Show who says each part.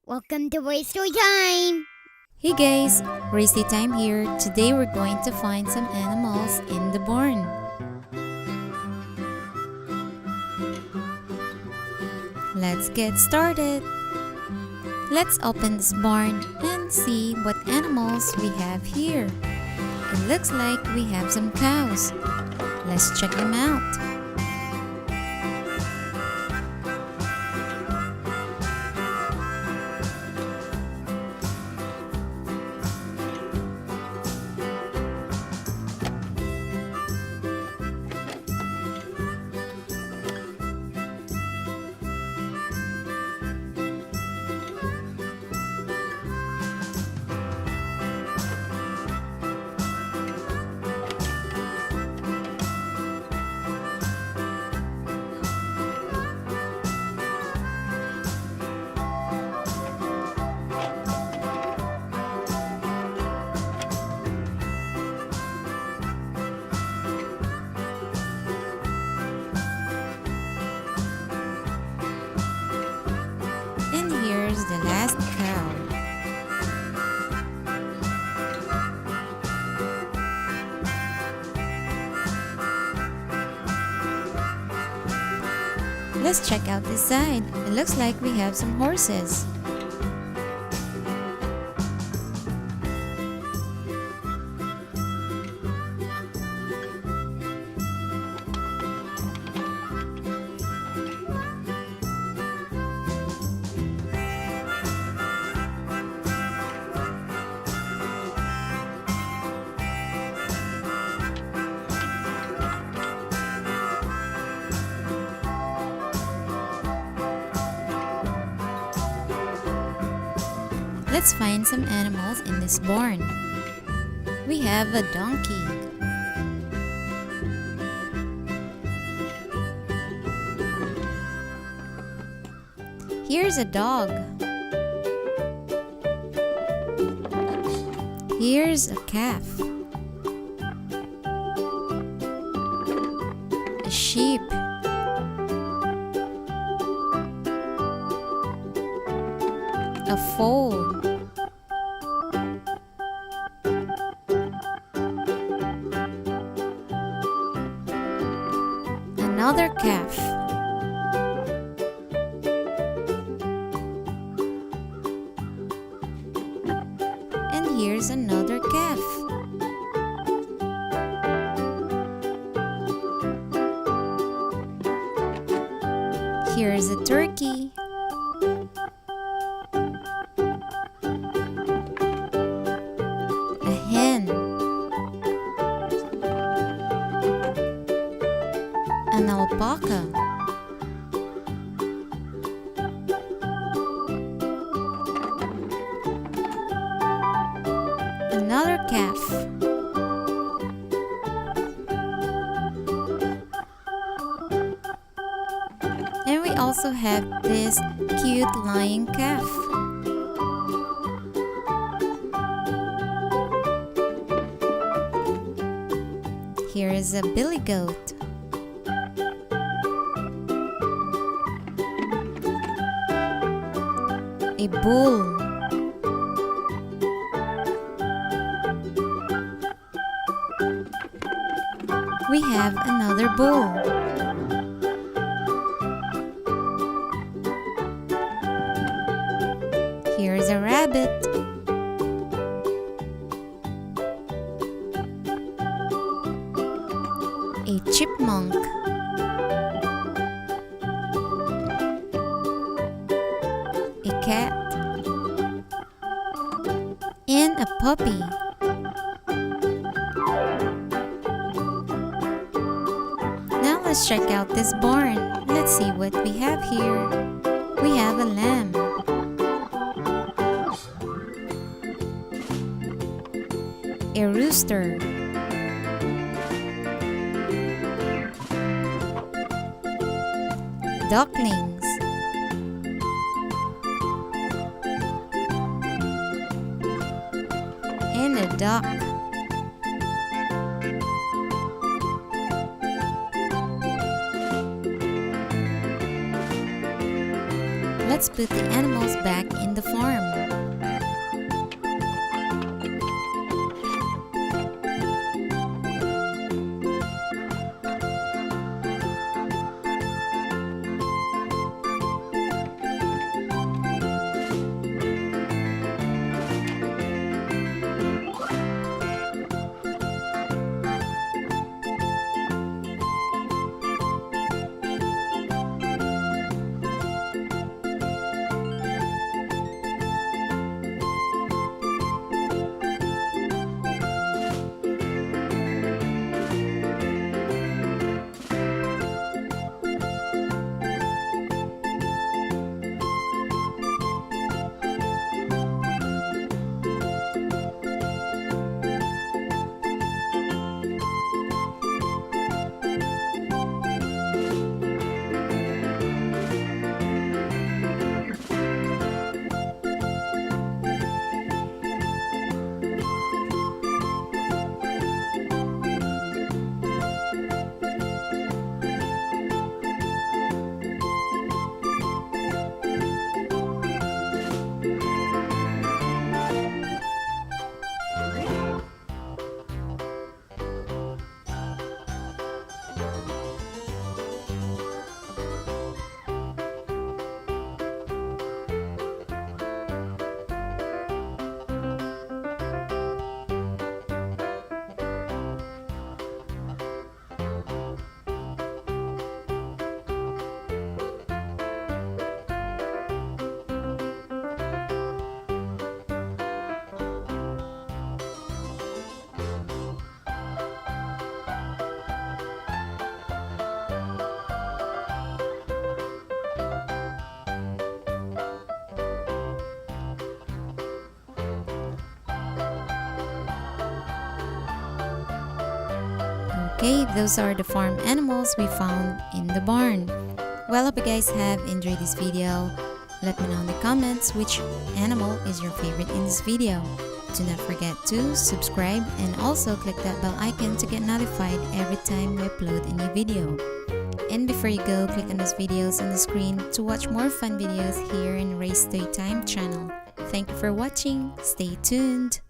Speaker 1: Welcome to Voice Story Time!
Speaker 2: Hey guys, Racy Time here. Today we're going to find some animals in the barn. Let's get started. Let's open this barn and see what animals we have here. It looks like we have some cows. Let's check them out. And here's the last cow. Let's check out this side. It looks like we have some horses. Let's find some animals in this barn. We have a donkey. Here's a dog. Here's a calf. A sheep. A foal. Another calf. And here's another calf. Here's a turkey. A hen. An alpaca. Another calf. And we also have this cute lion calf. Here is a billy goat. A bull. We have another bull. Here is a rabbit. A chipmunk. A cat. And a puppy. Now let's check out this barn. Let's see what we have here. We have a lamb. A rooster. Ducklings. And a duck. let's put the animals back in the farm. Okay, those are the farm animals we found in the barn. Well, hope you guys have enjoyed this video. Let me know in the comments which animal is your favorite in this video. Do not forget to subscribe and also click that bell icon to get notified every time we upload a new video. And before you go, click on those videos on the screen to watch more fun videos here in Ray's Storytime channel. Thank you for watching. Stay tuned.